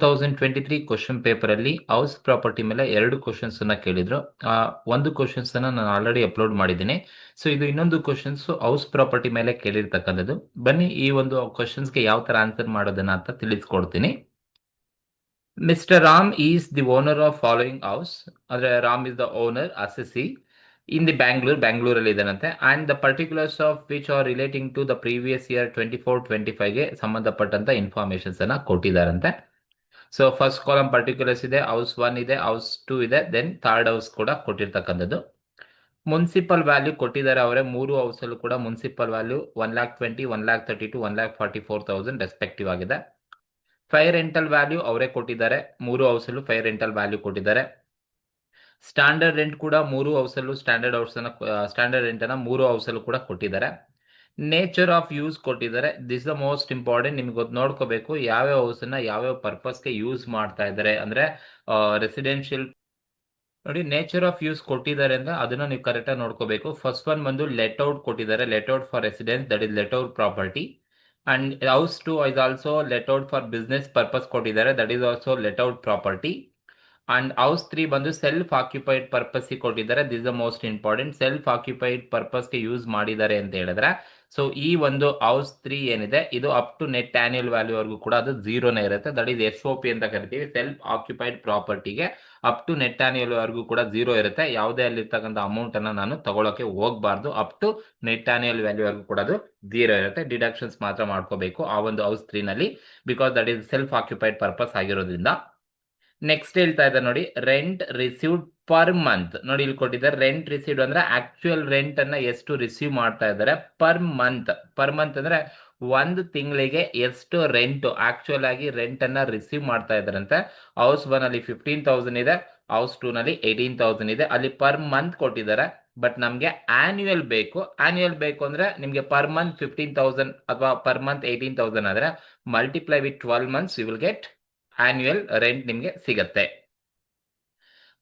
2023 question paper ಅಲ್ಲಿ house property ಮೇಲೆ 2 questions ಅನ್ನ ಕೇಳಿದ್ರು. ಒಂದು ಕ್ವಶನ್ಸ್ ಅನ್ನ ನಾನು ಆಲ್ರೆಡಿ ಅಪ್ಲೋಡ್ ಮಾಡಿದ್ದೀನಿ. ಸೊ ಇದು ಇನ್ನೊಂದು ಕ್ವಶನ್ಸ್ ಹೌಸ್ ಪ್ರಾಪರ್ಟಿ ಮೇಲೆ ಕೇಳಿರ್ತಕ್ಕಂಥದ್ದು. ಬನ್ನಿ ಈ ಒಂದು ಕ್ವಶನ್ಸ್ಗೆ ಯಾವ ತರ ಆನ್ಸರ್ ಮಾಡೋದನ್ನ ಅಂತ ತಿಳಿಸ್ಕೊಡ್ತೀನಿ. Mister Ram is the owner of following house. ಅಂದ್ರೆ Ram is the owner assessee in the ಬ್ಯಾಂಗ್ಳೂರಲ್ಲಿ ಇದಾನಂತೆ. And the particulars of which are relating to the previous year 24-25ಗೆ ಸಂಬಂಧಪಟ್ಟಂತ ಇನ್ಫಾರ್ಮೇಶನ್ಸ್ ಅನ್ನ ಕೊಟ್ಟಿದ್ದಾರಂತೆ. ಸೊ ಫಸ್ಟ್ ಕಾಲಮ್ ಪರ್ಟಿಕ್ಯುಲರ್ಸ್ ಇದೆ, ಹೌಸ್ 1 ಇದೆ, ಹೌಸ್ 2 ಇದೆ, ದೆನ್ ಥರ್ಡ್ ಹೌಸ್ ಕೂಡ ಕೊಟ್ಟಿರ್ತಕ್ಕಂಥದ್ದು. ಮುನ್ಸಿಪಲ್ ವ್ಯಾಲ್ಯೂ ಕೊಟ್ಟಿದ್ದಾರೆ ಅವರೇ. 3 ಹೌಸ್ ಅಲ್ಲೂ ಕೂಡ ಮುನ್ಸಿಪಲ್ ವ್ಯಾಲ್ಯೂ 1,20,000, 1,32,000, 1,44,000 ರೆಸ್ಪೆಕ್ಟಿವ್ ಆಗಿದೆ. ಫೈರ್ ರೆಂಟಲ್ ವ್ಯಾಲ್ಯೂ ಅವರೇ ಕೊಟ್ಟಿದ್ದಾರೆ. 3 ಹೌಸ್ ಅಲ್ಲೂ ಫೈರ್ ರೆಂಟಲ್ ವ್ಯಾಲ್ಯೂ ಕೊಟ್ಟಿದ್ದಾರೆ. ಸ್ಟ್ಯಾಂಡರ್ಡ್ ರೆಂಟ್ ಕೂಡ 3 ಹೌಸ್ ಅಲ್ಲೂ ಸ್ಟ್ಯಾಂಡರ್ಡ್ ರೆಂಟ್ ಅನ್ನ 3 ಹೌಸ್ ಅಲ್ಲೂ ಕೂಡ ಕೊಟ್ಟಿದ್ದಾರೆ. ನೇಚರ್ ಆಫ್ ಯೂಸ್ ಕೊಟ್ಟಿದ್ದಾರೆ. This the most important. ನಿಮ್ಗೆ ನೋಡ್ಕೋಬೇಕು ಯಾವ್ಯಾವ ಹೌಸ್ ಅನ್ನ ಯಾವ್ಯಾವ ಪರ್ಪಸ್ಗೆ ಯೂಸ್ ಮಾಡ್ತಾ ಇದ್ದಾರೆ. ಅಂದ್ರೆ ರೆಸಿಡೆನ್ಷಿಯಲ್ ನೋಡಿ, ನೇಚರ್ ಆಫ್ ಯೂಸ್ ಕೊಟ್ಟಿದ್ದಾರೆ ಅಂದ್ರೆ ಅದನ್ನ ನೀವು ಕರೆಕ್ಟ್ ಆಗಿ ನೋಡ್ಕೋಬೇಕು. ಫಸ್ಟ್ ಒನ್ ಬಂದು ಲೆಟ್ ಔಟ್ ಕೊಟ್ಟಿದ್ದಾರೆ, let out for residence, that is let out property. And house 2 is also let out for business purpose ಕೊಟ್ಟಿದ್ದಾರೆ, that is also let out property. And house 3 ಬಂದು self occupied purpose ಕೊಟ್ಟಿದ್ದಾರೆ. This the most important. Self occupied ಪರ್ಪಸ್ಗೆ use ಮಾಡಿದ್ದಾರೆ ಅಂತ ಹೇಳಿದ್ರೆ, so ಈ ಒಂದು house 3 ಏನಿದೆ ಇದು up to net annual value ವರೆಗೂ ಕೂಡ ಅದು ಝೀರೋನೇ ಇರುತ್ತೆ. ದಟ್ ಈಸ್ SOP ಅಂತ ಕರಿತೀವಿ. ಸೆಲ್ಫ್ ಆಕ್ಯುಪೈಡ್ ಪ್ರಾಪರ್ಟಿಗೆ ಅಪ್ ಟು ನೆಟ್ ಆನ್ಯುಯಲ್ ವರೆಗೂ ಕೂಡ ಝೀರೋ ಇರುತ್ತೆ. ಯಾವುದೇ ಅಲ್ಲಿರ್ತಕ್ಕಂಥ ಅಮೌಂಟ್ ಅನ್ನ ನಾನು ತಗೊಳಕ್ಕೆ ಹೋಗಬಾರ್ದು. Up to net annual value ವರೆಗೂ ಕೂಡ ಅದು ಝೀರೋ ಇರುತ್ತೆ. ಡಿಡಕ್ಷನ್ಸ್ ಮಾತ್ರ ಮಾಡ್ಕೋಬೇಕು ಆ ಒಂದು ಹೌಸ್ 3 ನಲ್ಲಿ, because that is self occupied purpose ಆಗಿರೋದ್ರಿಂದ. ನೆಕ್ಸ್ಟ್ ಹೇಳ್ತಾ ಇದೆ ನೋಡಿ, ರೆಂಟ್ ರಿಸೀವ್ಡ್ ಪರ್ ಮಂತ್. ನೋಡಿ ಇಲ್ಲಿ ಕೊಟ್ಟಿದ್ದಾರೆ ರೆಂಟ್ ರಿಸೀವ್ಡ್ ಅಂದ್ರೆ ಆಕ್ಚುಯಲ್ ರೆಂಟ್ ಅನ್ನ ಎಷ್ಟು ರಿಸೀವ್ ಮಾಡ್ತಾ ಇದ್ದಾರೆ ಪರ್ ಮಂತ್. ಪರ್ ಮಂತ್ ಅಂದ್ರೆ ಒಂದು ತಿಂಗಳಿಗೆ ಎಷ್ಟು ರೆಂಟ್ ಆಕ್ಚುಯಲ್ ಆಗಿ ರೆಂಟ್ ಅನ್ನ ರಿಸೀವ್ ಮಾಡ್ತಾ ಇದಾರಂತೆ. ಹೌಸ್ 1 ಅಲ್ಲಿ 15,000 ಇದೆ, ಹೌಸ್ 2 ನಲ್ಲಿ 18,000 ಇದೆ. ಅಲ್ಲಿ ಪರ್ ಮಂತ್ ಕೊಟ್ಟಿದ್ದಾರೆ. ಬಟ್ ನಮ್ಗೆ ಆನ್ಯುಯಲ್ ಬೇಕು. ಆನ್ಯುಯಲ್ ಬೇಕು ಅಂದ್ರೆ ನಿಮ್ಗೆ ಪರ್ ಮಂತ್ 15,000 ಅಥವಾ ಪರ್ ಮಂತ್ 18,000 ಆದ್ರೆ multiply with 12 months you will get annual rent ನಿಮ್ಗೆ ಸಿಗತ್ತೆ.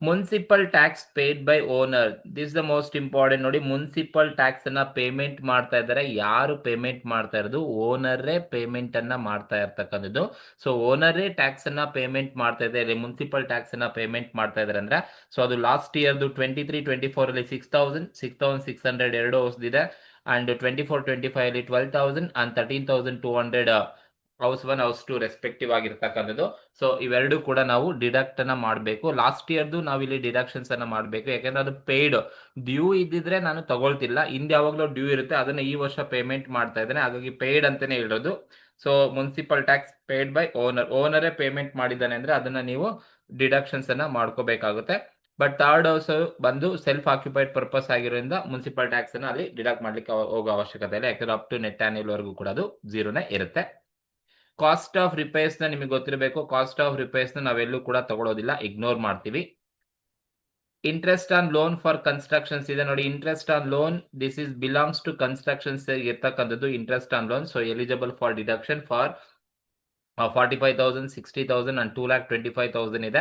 Municipal tax paid by owner, this the most important. ನೋಡಿ, ಮುನ್ಸಿಪಲ್ ಟ್ಯಾಕ್ಸ್ ಅನ್ನ ಪೇಮೆಂಟ್ ಮಾಡ್ತಾ ಇದ್ದಾರೆ. ಯಾರು ಪೇಮೆಂಟ್ ಮಾಡ್ತಾ ಇರೋದು? ಓನರೇ ಪೇಮೆಂಟ್ ಅನ್ನ ಮಾಡ್ತಾ ಇರ್ತಕ್ಕಂಥದ್ದು. ಸೊ ಓನರೇ ಟ್ಯಾಕ್ಸ್ ಅನ್ನ ಪೇಮೆಂಟ್ ಮಾಡ್ತಾ ಇದ್ದಾರೆ, ಮುನ್ಸಿಪಲ್ ಟ್ಯಾಕ್ಸ್ ಅನ್ನ ಪೇಮೆಂಟ್ ಮಾಡ್ತಾ ಇದ್ದಾರೆ ಅಂದ್ರೆ, ಸೊ ಅದು ಲಾಸ್ಟ್ ಇಯರ್ದು 23-24 ಅಲ್ಲಿ 6,600 ಎರಡು ಹೊಸದಿದೆ. ಅಂಡ್ 24-25 ಅಲ್ಲಿ 12,000 ಅಂಡ್ 13,200 ಹೌಸ್ 1 ಹೌಸ್ 2 ರೆಸ್ಪೆಕ್ಟಿವ್ ಆಗಿರ್ತಕ್ಕಂಥದ್ದು. ಸೊ ಇವೆರಡು ಕೂಡ ನಾವು ಡಿಡಕ್ಟ್ ಅನ್ನ ಮಾಡಬೇಕು. ಲಾಸ್ಟ್ ಇಯರ್ದು ನಾವಿಲ್ಲಿ ಡಿಡಕ್ಷನ್ಸ್ ಅನ್ನ ಮಾಡಬೇಕು. ಯಾಕಂದ್ರೆ ಅದು ಪೇಯ್ಡ್ ಡ್ಯೂ ಇದ್ದಿದ್ರೆ ನಾನು ತಗೊಳ್ತಿಲ್ಲ. ಹಿಂದೆ ಯಾವಾಗಲೂ ಡ್ಯೂ ಇರುತ್ತೆ, ಅದನ್ನ ಈ ವರ್ಷ ಪೇಮೆಂಟ್ ಮಾಡ್ತಾ ಇದ್ದೇನೆ, ಹಾಗಾಗಿ ಪೇಯ್ಡ್ ಅಂತಾನೆ ಹೇಳೋದು. So municipal tax paid by owner, ಓನರೇ ಪೇಮೆಂಟ್ ಮಾಡಿದ್ದಾನೆ ಅಂದ್ರೆ ಅದನ್ನ ನೀವು ಡಿಡಕ್ಷನ್ಸ್ ಅನ್ನ ಮಾಡ್ಕೋಬೇಕಾಗುತ್ತೆ. ಬಟ್ ಥರ್ಡ್ ಹೌಸ್ ಬಂದು ಸೆಲ್ಫ್ ಆಕ್ಯುಪೈಡ್ ಪರ್ಪಸ್ ಆಗಿರೋದ್ರಿಂದ ಮುನ್ಸಿಪಲ್ ಟ್ಯಾಕ್ಸ್ ಅನ್ನ ಅಲ್ಲಿ ಡಿಡಕ್ಟ್ ಮಾಡ್ಲಿಕ್ಕೆ ಹೋಗೋ ಅವಶ್ಯಕತೆ ಇಲ್ಲ. ಯಾಕಂದ್ರೆ ಅಪ್ ಟು ನೆಟ್ ಆನ್ಯುಯಲ್ ವರೆಗೂ ಕೂಡ ಅದು ಝೀರೋನೇ ಇರುತ್ತೆ. ಕಾಸ್ಟ್ ಆಫ್ ರಿಪೇರ್ಸ್ ನ ನಿಮಗೆ ಗೊತ್ತಿರಬೇಕು. ಕಾಸ್ಟ್ ಆಫ್ ರಿಪೇರ್ಸ್ ನ ನಾವೆಲ್ಲೂ ಕೂಡ ತಗೊಳ್ಳೋದಿಲ್ಲ, ಇಗ್ನೋರ್ ಮಾಡ್ತೀವಿ. Interest on loan for constructions ಇದೆ ನೋಡಿ. Interest on loan this is belongs to constructions ಇರ್ತಕ್ಕಂಥದ್ದು interest on loan. So eligible for deduction for 45,000, 60,000 and 2,25,000 ಇದೆ.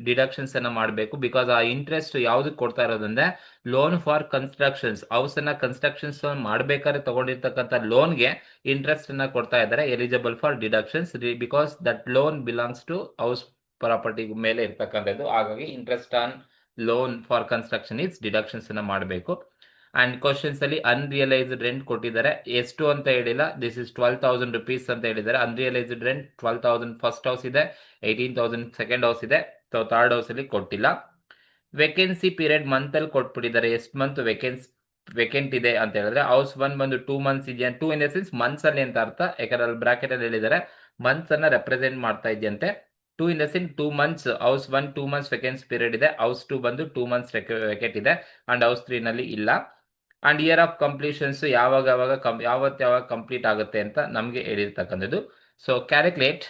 ಡಿಡಕ್ಷನ್ಸ್ ಅನ್ನ ಮಾಡಬೇಕು. ಬಿಕಾಸ್ ಆ ಇಂಟ್ರೆಸ್ಟ್ ಯಾವ್ದಕ್ಕೆ ಕೊಡ್ತಾ ಇರೋದಂದ್ರೆ ಲೋನ್ ಫಾರ್ ಕನ್ಸ್ಟ್ರಕ್ಷನ್ಸ್, ಹೌಸ್ ಅನ್ನ ಕನ್ಸ್ಟ್ರಕ್ಷನ್ಸ್ ಮಾಡ್ಬೇಕಾದ್ರೆ ತಗೊಂಡಿರ್ತಕ್ಕಂಥ ಲೋನ್ಗೆ ಇಂಟ್ರೆಸ್ಟ್ ಅನ್ನ ಕೊಡ್ತಾ ಇದ್ದಾರೆ. Eligible for deductions because that loan belongs to house property ಮೇಲೆ ಇರ್ತಕ್ಕಂಥದ್ದು. ಹಾಗಾಗಿ interest on loan for construction is deductions ಅನ್ನ ಮಾಡಬೇಕು. ಅಂಡ್ ಕ್ವಶನ್ಸ್ ಅಲ್ಲಿ ಅನ್ರಿಯಲೈಸ್ಡ್ ರೆಂಟ್ ಕೊಟ್ಟಿದ್ದಾರೆ. ಎಷ್ಟು ಅಂತ ಹೇಳಿಲ್ಲ. ದಿಸ್ ಇಸ್ 12,000 rupees ಅಂತ ಹೇಳಿದ್ದಾರೆ. ಅನ್ರಿಯಲೈಸ್ಡ್ ರೆಂಟ್ 12,000 ಫಸ್ಟ್ ಹೌಸ್ ಇದೆ, 18,000 ಸೆಕೆಂಡ್ ಹೌಸ್ ಇದೆ. ಸೊ ಥರ್ಡ್ ಹೌಸ್ ಅಲ್ಲಿ ಕೊಟ್ಟಿಲ್ಲ. ವೇಕೆನ್ಸಿ ಪೀರಿಯಡ್ ಮಂತ್ ಅಲ್ಲಿ ಕೊಟ್ಬಿಟ್ಟಿದ್ದಾರೆ. ಎಷ್ಟು ಮಂತ್ ವೇಕೆಂಟ್ ಇದೆ ಅಂತ ಹೇಳಿದ್ರೆ, ಹೌಸ್ 1 ಬಂದು 2 ಮಂತ್ಸ್ ಇದೆಯಾ, 2 ಇನ್ ದ ಸೆನ್ಸ್ ಮಂತ್ಸ್ ಅಲ್ಲಿ ಅಂತ ಅರ್ಥ. ಯಾಕಂದ್ರೆ ಅಲ್ಲಿ ಬ್ರಾಕೆಟ್ ಅಲ್ಲಿ ಹೇಳಿದ್ದಾರೆ ಮಂತ್ಸ್ ಅನ್ನ ರೆಪ್ರೆಸೆಂಟ್ ಮಾಡ್ತಾ ಇದೆಯಂತೆ. 2 in the sense 2 months. House 1 2 months vacancy period ಇದೆ, ಹೌಸ್ 2 ಬಂದು 2 ಮಂತ್ಸ್ ವೇಕೆಂಟ್ ಇದೆ, ಅಂಡ್ ಹೌಸ್ 3 ನಲ್ಲಿ ಇಲ್ಲ. ಅಂಡ್ ಇಯರ್ ಆಫ್ ಕಂಪ್ಲೀಷನ್ಸ್ ಯಾವಾಗ ಕಂಪ್ಲೀಟ್ ಆಗುತ್ತೆ ಅಂತ ನಮಗೆ ಹೇಳಿರ್ತಕ್ಕಂಥದ್ದು. So calculate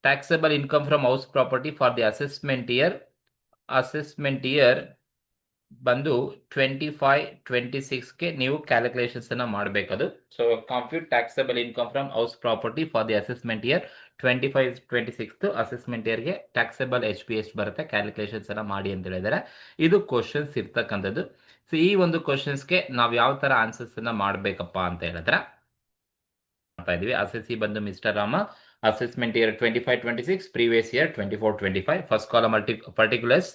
taxable income from house property for the assessment year. Assessment year ಬಂದು 25-26ಗೆ ನೀವು ಕ್ಯಾಲ್ಕುಲೇಷನ್ಸ್ ಅನ್ನ ಮಾಡಬೇಕದು. So compute taxable income from house property for the assessment year 25-26 assessment ಇಯರ್ಗೆ ಟ್ಯಾಕ್ಸಬಲ್ HP ಎಷ್ಟು ಬರುತ್ತೆ ಕ್ಯಾಲ್ಕುಲೇಷನ್ಸ್ ಅನ್ನ ಮಾಡಿ ಅಂತ ಹೇಳಿದ್ದಾರೆ. ಇದು ಕ್ವಶನ್ಸ್ ಇರ್ತಕ್ಕಂಥದ್ದು. ಸೊ ಈ ಒಂದು ಕ್ವಶನ್ಸ್ಗೆ ನಾವು ಯಾವ ತರ ಆನ್ಸರ್ಸ್ ಅನ್ನ ಮಾಡಬೇಕಪ್ಪ ಅಂತ ಹೇಳಿದ್ರೆ ಮಾಡ್ತಾ ಇದೀವಿ. ಅಸೆಸಿ ಬಂದು mister Rama assessment year 25-26, previous year 24-25. First column particulars,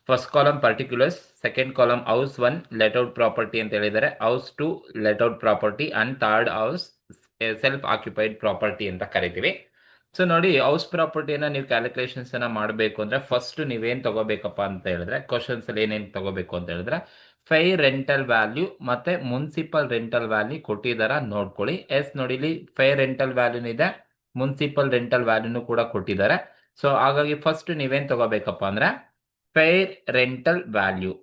first column particulars, second column house 1 let out property ಅಂತ ಹೇಳಿದ್ದಾರೆ, house 2 let out property and third house self occupied property ಅಂತ ಕರಿತೀವಿ. ಸೊ ನೋಡಿ, ಹೌಸ್ ಪ್ರಾಪರ್ಟಿಯನ್ನ ನೀವು ಕ್ಯಾಲ್ಕುಲೇಷನ್ಸ್ ಅನ್ನ ಮಾಡಬೇಕು ಅಂದ್ರೆ ಫಸ್ಟ್ ನೀವೇನ್ ತಗೋಬೇಕಪ್ಪ ಅಂತ ಹೇಳಿದ್ರೆ, ಕ್ವಶನ್ಸ್ ಅಲ್ಲಿ ಏನೇನ್ ತಗೋಬೇಕು ಅಂತ ಹೇಳಿದ್ರೆ, ಫೈ ರೆಂಟಲ್ ವ್ಯಾಲ್ಯೂ ಮತ್ತೆ ಮುನ್ಸಿಪಲ್ ರೆಂಟಲ್ ವ್ಯಾಲ್ಯೂ ಕೊಟ್ಟಿದಾರ ನೋಡ್ಕೊಳ್ಳಿ. ಎಸ್ ನೋಡಿ, ಇಲ್ಲಿ ಫೈ ರೆಂಟಲ್ ವ್ಯಾಲ್ಯೂ ಇದೆ, ಮುನ್ಸಿಪಲ್ ರೆಂಟಲ್ ವ್ಯಾಲ್ಯೂನು ಕೂಡ ಕೊಟ್ಟಿದ್ದಾರೆ. ಸೊ ಹಾಗಾಗಿ ಫಸ್ಟ್ ನೀವೇನ್ ತಗೋಬೇಕಪ್ಪ ಅಂದ್ರೆ fair rental value.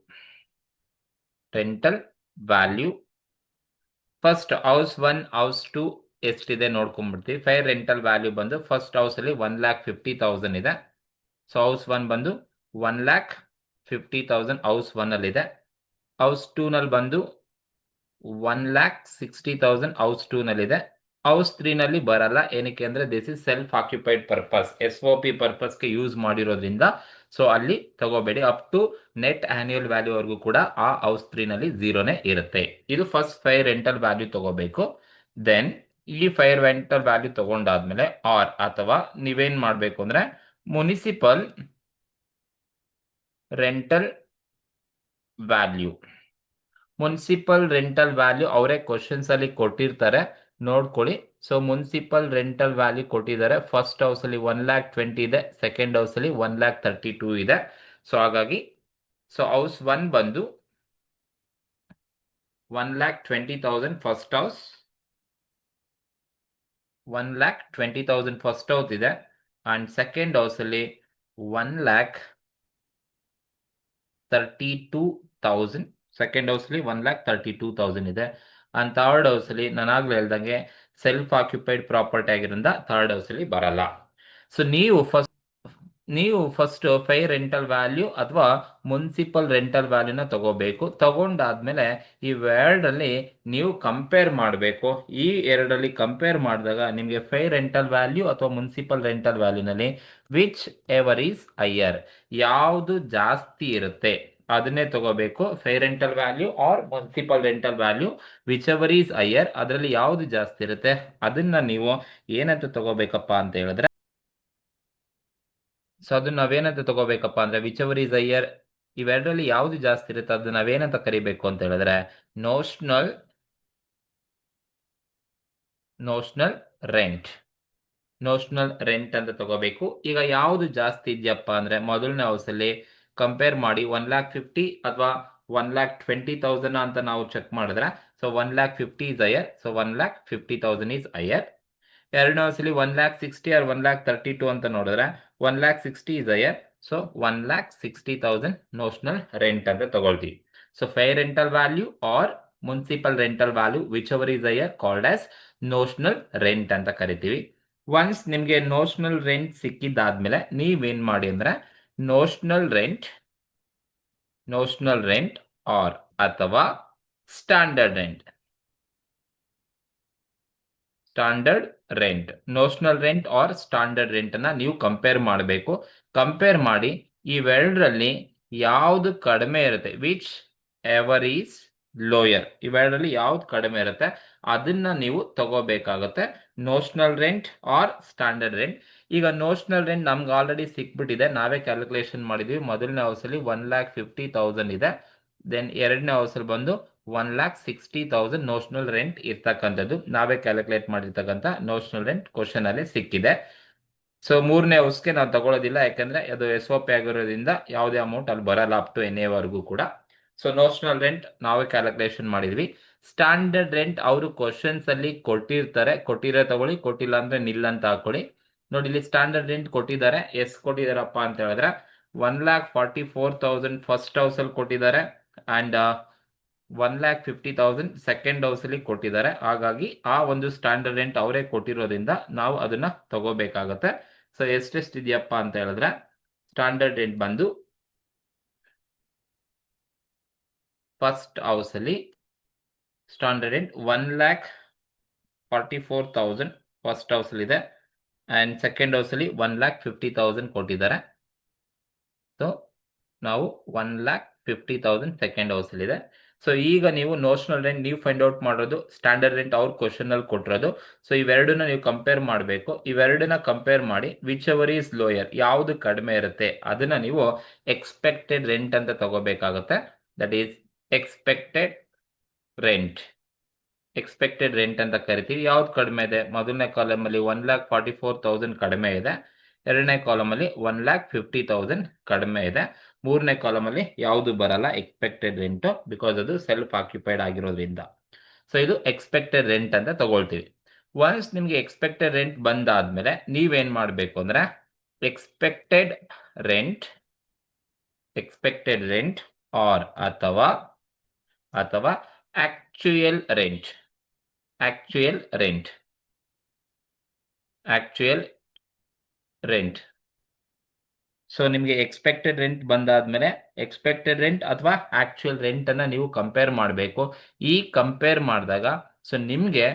First house 1 house 2 ಎಷ್ಟಿದೆ ನೋಡ್ಕೊಂಡ್ಬಿಡ್ತೀವಿ. ಫೇರ್ ರೆಂಟಲ್ ವ್ಯಾಲ್ಯೂ ಬಂದು ಫಸ್ಟ್ ಹೌಸ್ ಅಲ್ಲಿ 1,50,000 ಇದೆ. ಸೊ ಹೌಸ್ 1 ಬಂದು 1,50,000 ಹೌಸ್ 1 ಅಲ್ಲಿ ಇದೆ. ಹೌಸ್ 2 ನಲ್ಲಿ ಬಂದು 1,60,000 ಹೌಸ್ 2 ನಲ್ಲಿದೆ. ಹೌಸ್ 3 ನಲ್ಲಿ ಬರಲ್ಲ, ಏನಕ್ಕೆ ಅಂದ್ರೆ this is self occupied purpose, SOP ಪರ್ಪಸ್ಗೆ ಯೂಸ್ ಮಾಡಿರೋದ್ರಿಂದ ಸೊ ಅಲ್ಲಿ ತಗೋಬೇಡಿ. Up to net annual value ವರೆಗೂ ಕೂಡ ಆ ಹೌಸ್ 3 ನಲ್ಲಿ ಝೀರೋನೇ ಇರುತ್ತೆ. ಇದು ಫಸ್ಟ್ ಫೈರ್ ರೆಂಟಲ್ ವ್ಯಾಲ್ಯೂ ತಗೋಬೇಕು. ದೆನ್ ಈ ಫೈರ್ ರೆಂಟಲ್ ವ್ಯಾಲ್ಯೂ ತಗೊಂಡಾದ್ಮೇಲೆ ಆರ್ ಅಥವಾ ನೀವೇನ್ ಮಾಡ್ಬೇಕು ಅಂದ್ರೆ municipal rental value. Municipal rental value ಅವರೇ ಕ್ವಶನ್ಸ್ ಅಲ್ಲಿ ಕೊಟ್ಟಿರ್ತಾರೆ, ನೋಡ್ಕೊಳ್ಳಿ. ಸೊ ಮುನ್ಸಿಪಲ್ ರೆಂಟಲ್ ವ್ಯಾಲ್ಯೂ ಕೊಟ್ಟಿದ್ದಾರೆ. ಫಸ್ಟ್ ಹೌಸ್ ಅಲ್ಲಿ 1,20,000 ಇದೆ, ಸೆಕೆಂಡ್ ಹೌಸ್ ಅಲ್ಲಿ 1,32,000 ಇದೆ. ಸೊ ಹಾಗಾಗಿ ಸೊ ಹೌಸ್ 1 ಬಂದು 1,20,000 ಫಸ್ಟ್ ಹೌಸ್, 1,20,000 ಫಸ್ಟ್ ಹೌಸ್ ಇದೆ. ಅಂಡ್ ಸೆಕೆಂಡ್ ಹೌಸ್ ಅಲ್ಲಿ 1,32,000, ಸೆಕೆಂಡ್ ಹೌಸ್ ಅಲ್ಲಿ 1,32,000 ಇದೆ. ಅಂಡ್ ಥರ್ಡ್ ಹೌಸ್ ಅಲ್ಲಿ ನಾನು ಆಗ್ಲೇ ಹೇಳ್ದಂಗೆ ಸೆಲ್ಫ್ ಆಕ್ಯುಪೈಡ್ ಪ್ರಾಪರ್ಟಿ ಆಗಿರೋದ್ರಿಂದ ಥರ್ಡ್ ಹೌಸ್ ಅಲ್ಲಿ ಬರಲ್ಲ. ಸೊ ನೀವು ಫಸ್ಟ್ ಫೈ ರೆಂಟಲ್ ವ್ಯಾಲ್ಯೂ ಅಥವಾ ಮುನ್ಸಿಪಲ್ ರೆಂಟಲ್ ವ್ಯಾಲ್ಯೂನ ತಗೋಬೇಕು. ತಗೊಂಡಾದ್ಮೇಲೆ ಇವೆರಡರಲ್ಲಿ ನೀವು ಕಂಪೇರ್ ಮಾಡಬೇಕು. ಈ ಎರಡರಲ್ಲಿ ಕಂಪೇರ್ ಮಾಡಿದಾಗ ನಿಮಗೆ ಫೈ ರೆಂಟಲ್ ವ್ಯಾಲ್ಯೂ ಅಥವಾ ಮುನ್ಸಿಪಲ್ ರೆಂಟಲ್ ವ್ಯಾಲ್ಯೂನಲ್ಲಿ ವಿಚ್ ಎವರ್ ಈಸ್ ಹೈಯರ್, ಯಾವುದು ಜಾಸ್ತಿ ಇರುತ್ತೆ ಅದನ್ನೇ ತಗೋಬೇಕು. Fair rental value or municipal rental value whichever is higher, ಅದರಲ್ಲಿ ಯಾವುದು ಜಾಸ್ತಿ ಇರುತ್ತೆ ಅದನ್ನ ನೀವು ಏನಂತ ತಗೋಬೇಕಪ್ಪ ಅಂತ ಹೇಳಿದ್ರೆ, ಸೊ ಅದನ್ನ ನಾವೇನಂತ ತಗೋಬೇಕಪ್ಪ ಅಂದ್ರೆ ವಿಚ್ ಎವರ್ ಈಸ್ ಹೈಯರ್, ಇವೆರಡರಲ್ಲಿ ಯಾವುದು ಜಾಸ್ತಿ ಇರುತ್ತೆ ಅದನ್ನ ನಾವೇನಂತ ಕರಿಬೇಕು ಅಂತ ಹೇಳಿದ್ರೆ ನೋಷನಲ್ ರೆಂಟ್ ಅಂತ ತಗೋಬೇಕು. ಈಗ ಯಾವುದು ಜಾಸ್ತಿ ಇದೆಯಪ್ಪ ಅಂದ್ರೆ ಮೊದಲನೇ ಹೌಸ್ ಅಲ್ಲಿ ಕಂಪೇರ್ ಮಾಡಿ 1,50,000 ಅಥವಾ 1,20,000 ಅಂತ ನಾವು ಚೆಕ್ ಮಾಡಿದ್ರೆ, so 1,50,000 is higher, so 1,50,000 is higher. ಎರಡನೇ ಹೌಸಲ್ಲಿ 1,60,000 ಆರ್ 1,32,000 ಅಂತ ನೋಡಿದ್ರೆ 1,60,000 is higher, so 1,60,000 notional rent ಅಂತ ತಗೊಳ್ತೀವಿ. So fair rental value or municipal rental value whichever is higher called as notional rent ಅಂತ ಕರಿತೀವಿ. ಒನ್ಸ್ ನಿಮ್ಗೆ ನೋಷನಲ್ ರೆಂಟ್ ಸಿಕ್ಕಿದ್ದಾದ್ಮೇಲೆ ನೀವೇನ್ ಮಾಡಿ ಅಂದ್ರೆ ನೋಷನಲ್ ರೆಂಟ್ ಆರ್ ಅಥವಾ standard rent, notional rent or standard rent ಅನ್ನ ನೀವು ಕಂಪೇರ್ ಮಾಡಬೇಕು. ಕಂಪೇರ್ ಮಾಡಿ ಇವೆರಡರಲ್ಲಿ ಯಾವುದು ಕಡಿಮೆ ಇರುತ್ತೆ, ವಿಚ್ ಎವರ್ ಈಸ್ ಲೋಯರ್, ಇವೆರಡರಲ್ಲಿ ಯಾವ್ದು ಕಡಿಮೆ ಇರುತ್ತೆ ಅದನ್ನ ನೀವು ತಗೋಬೇಕಾಗುತ್ತೆ, notional rent or standard rent. ಈಗ ನೋಷನಲ್ ರೆಂಟ್ ನಮ್ಗೆ ಆಲ್ರೆಡಿ ಸಿಕ್ಬಿಟ್ಟಿದೆ, ನಾವೇ ಕ್ಯಾಲ್ಕುಲೇಷನ್ ಮಾಡಿದ್ವಿ. ಮೊದಲನೇ ಹೌಸಲ್ಲಿ 1,50,000 ಇದೆ. ದೆನ್ ಎರಡನೇ ಹೌಸಲ್ಲಿ ಬಂದು 1,60,000 ನೋಷನಲ್ ರೆಂಟ್ ಇರ್ತಕ್ಕಂಥದ್ದು ನಾವೇ ಕ್ಯಾಲ್ಕುಲೇಟ್ ಮಾಡಿರ್ತಕ್ಕಂಥ ನೋಷನಲ್ ರೆಂಟ್ ಕ್ವಶನ್ ಅಲ್ಲಿ ಸಿಕ್ಕಿದೆ. ಸೊ ಮೂರನೇ ಹೌಸ್ಗೆ ನಾವು ತಗೊಳ್ಳೋದಿಲ್ಲ, ಯಾಕಂದ್ರೆ ಅದು SOP ಆಗಿರೋದ್ರಿಂದ ಯಾವುದೇ ಅಮೌಂಟ್ ಅಲ್ಲಿ ಬರಲ್ಲ ಅಪ್ ಟು NA ವರೆಗೂ ಕೂಡ. ಸೊ ನೋಷನಲ್ ರೆಂಟ್ ನಾವೇ ಕ್ಯಾಲ್ಕುಲೇಷನ್ ಮಾಡಿದ್ವಿ. ಸ್ಟ್ಯಾಂಡರ್ಡ್ ರೆಂಟ್ ಅವರು ಕ್ವಶನ್ಸ್ ಅಲ್ಲಿ ಕೊಟ್ಟಿರ್ತಾರೆ, ಕೊಟ್ಟಿರೋ ತಗೊಳ್ಳಿ, ಕೊಟ್ಟಿಲ್ಲ ಅಂದ್ರೆ ನಿಲ್ ಅಂತ ಹಾಕೊಳ್ಳಿ. ನೋಡಿ ಇಲ್ಲಿ ಸ್ಟ್ಯಾಂಡರ್ಡ್ ರೆಂಟ್ ಕೊಟ್ಟಿದ್ದಾರೆ, ಎಷ್ಟು ಕೊಟ್ಟಿದಾರಪ್ಪ ಅಂತ ಹೇಳಿದ್ರೆ 1,44,000 ಫಸ್ಟ್ ಹೌಸ್ ಅಲ್ಲಿ ಕೊಟ್ಟಿದ್ದಾರೆ ಅಂಡ್ 1,50,000 ಸೆಕೆಂಡ್ ಹೌಸ್ ಅಲ್ಲಿ ಕೊಟ್ಟಿದ್ದಾರೆ. ಹಾಗಾಗಿ ಆ ಒಂದು ಸ್ಟ್ಯಾಂಡರ್ಡ್ ರೆಂಟ್ ಅವರೇ ಕೊಟ್ಟಿರೋದ್ರಿಂದ ನಾವು ಅದನ್ನ ತಗೋಬೇಕಾಗತ್ತೆ. ಸೊ ಎಷ್ಟೆಷ್ಟು ಇದೆಯಪ್ಪ ಅಂತ ಹೇಳಿದ್ರೆ ಸ್ಟ್ಯಾಂಡರ್ಡ್ ರೆಂಟ್ ಬಂದು ಫಸ್ಟ್ ಹೌಸ್ ಅಲ್ಲಿ ಸ್ಟ್ಯಾಂಡರ್ಡ್ ರೆಂಟ್ 1,44,000 ಫಸ್ಟ್ ಹೌಸ್ ಅಲ್ಲಿ ಇದೆ ಅಂಡ್ ಸೆಕೆಂಡ್ ಹೌಸ್ ಅಲ್ಲಿ 1,50,000 ಕೊಟ್ಟಿದ್ದಾರೆ. ಸೊ ನಾವು 1,50,000 ಸೆಕೆಂಡ್ ಹೌಸ್ ಅಲ್ಲಿ ಇದೆ. ಸೊ ಈಗ ನೀವು ನೋಷನಲ್ ರೆಂಟ್ ನೀವು ಫೈಂಡ್ ಔಟ್ ಮಾಡೋದು, ಸ್ಟ್ಯಾಂಡರ್ಡ್ ರೆಂಟ್ ಅವ್ರ ಕ್ವಶನ್ ಅಲ್ಲಿ ಕೊಟ್ಟಿರೋದು. ಸೊ ಇವೆರಡನ್ನ ನೀವು ಕಂಪೇರ್ ಮಾಡಬೇಕು. ಇವೆರಡನ್ನ ಕಂಪೇರ್ ಮಾಡಿ ವಿಚ್ ಎವರ್ ಈಸ್ ಲೋಯರ್, ಯಾವುದು ಕಡಿಮೆ ಇರುತ್ತೆ ಅದನ್ನ ನೀವು ಎಕ್ಸ್ಪೆಕ್ಟೆಡ್ ರೆಂಟ್ ಅಂತ ತಗೋಬೇಕಾಗುತ್ತೆ. That is expected rent. Expected rent ಅಂತ ಕರಿತೀವಿ. ಯಾವ್ದು ಕಡಿಮೆ ಇದೆ? ಮೊದಲನೇ ಕಾಲಮ್ ಅಲ್ಲಿ 1,44,000 ಕಡಿಮೆ ಇದೆ. ಎರಡನೇ ಕಾಲಮ್ ಅಲ್ಲಿ 1,50,000 ಕಡಿಮೆ ಇದೆ. ಮೂರನೇ ಕಾಲಮ್ ಅಲ್ಲಿ ಯಾವುದು ಬರಲ್ಲ ಎಕ್ಸ್ಪೆಕ್ಟೆಡ್ ರೆಂಟ್, ಬಿಕಾಸ್ ಅದು ಸೆಲ್ಫ್ ಆಕ್ಯುಪೈಡ್ ಆಗಿರೋದ್ರಿಂದ. ಸೊ ಇದು ಎಕ್ಸ್ಪೆಕ್ಟೆಡ್ ರೆಂಟ್ ಅಂತ ತಗೊಳ್ತೀವಿ. ಒನ್ಸ್ ನಿಮ್ಗೆ ಎಕ್ಸ್ಪೆಕ್ಟೆಡ್ ರೆಂಟ್ ಬಂದಾದ್ಮೇಲೆ ನೀವೇನ್ ಮಾಡಬೇಕು ಅಂದ್ರೆ ಎಕ್ಸ್ಪೆಕ್ಟೆಡ್ ರೆಂಟ್ ಆರ್ ಅಥವಾ ಆಕ್ಚುಯಲ್ ರೆಂಟ್ ಸೊ ನಿಮಗೆ ಎಕ್ಸ್ಪೆಕ್ಟೆಡ್ ರೆಂಟ್ ಬಂದಾದ್ಮೇಲೆ ಎಕ್ಸ್ಪೆಕ್ಟೆಡ್ ರೆಂಟ್ ಅಥವಾ ಆಕ್ಚುಯಲ್ ರೆಂಟ್ ಅನ್ನ ನೀವು ಕಂಪೇರ್ ಮಾಡಬೇಕು. ಈ ಕಂಪೇರ್ ಮಾಡಿದಾಗ ಸೊ ನಿಮ್ಗೆ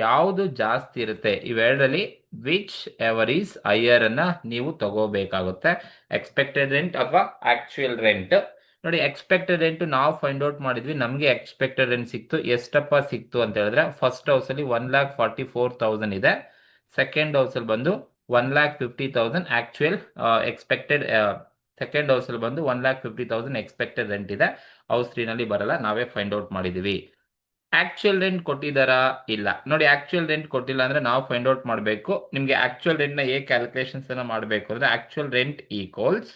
ಯಾವುದು ಜಾಸ್ತಿ ಇರುತ್ತೆ ಇವೆರಡರಲ್ಲಿ ವಿಚ್ ಎವರ್ ಈಸ್ ಹೈಯರ್ ಅನ್ನ ನೀವು ತಗೋಬೇಕಾಗುತ್ತೆ, ಎಕ್ಸ್ಪೆಕ್ಟೆಡ್ ರೆಂಟ್ ಅಥವಾ ಆಕ್ಚುಯಲ್ ರೆಂಟ್. ನೋಡಿ, ಎಕ್ಸ್ಪೆಕ್ಟೆಡ್ ರೆಂಟ್ ನಾವು ಫೈಂಡ್ ಔಟ್ ಮಾಡಿದ್ವಿ, ನಮಗೆ ಎಕ್ಸ್ಪೆಕ್ಟೆಡ್ ರೆಂಟ್ ಸಿಕ್ತು. ಎಷ್ಟಪ್ಪ ಸಿಕ್ತು ಅಂತ ಹೇಳಿದ್ರೆ ಫಸ್ಟ್ ಹೌಸ್ ಅಲ್ಲಿ 1,44,000 ಇದೆ. ಸೆಕೆಂಡ್ ಹೌಸ್ ಅಲ್ಲಿ ಬಂದು 1,50,000 ಆಕ್ಚುಯಲ್ ಎಕ್ಸ್ಪೆಕ್ಟೆಡ್. ಸೆಕೆಂಡ್ ಹೌಸ್ ಅಲ್ಲಿ ಬಂದು 1,50,000 ಎಕ್ಸ್ಪೆಕ್ಟೆಡ್ ರೆಂಟ್ ಇದೆ. ಹೌಸ್ 3 ನಲ್ಲಿ ಬರಲ್ಲ, ನಾವೇ ಫೈಂಡ್ ಔಟ್ ಮಾಡಿದೀವಿ. ಆಕ್ಚುಯಲ್ ರೆಂಟ್ ಕೊಟ್ಟಿದಾರಾ? ಇಲ್ಲ. ನೋಡಿ, ಆಕ್ಚುಯಲ್ ರೆಂಟ್ ಕೊಟ್ಟಿಲ್ಲ ಅಂದ್ರೆ ನಾವು ಫೈಂಡ್ ಔಟ್ ಮಾಡಬೇಕು. ನಿಮ್ಗೆ ಆಕ್ಚುಯಲ್ ರೆಂಟ್ ನ ಹೇಗೆ ಕ್ಯಾಲ್ಕುಲೇಷನ್ಸ್ ಅನ್ನ ಮಾಡಬೇಕು ಅಂದ್ರೆ actual rent equals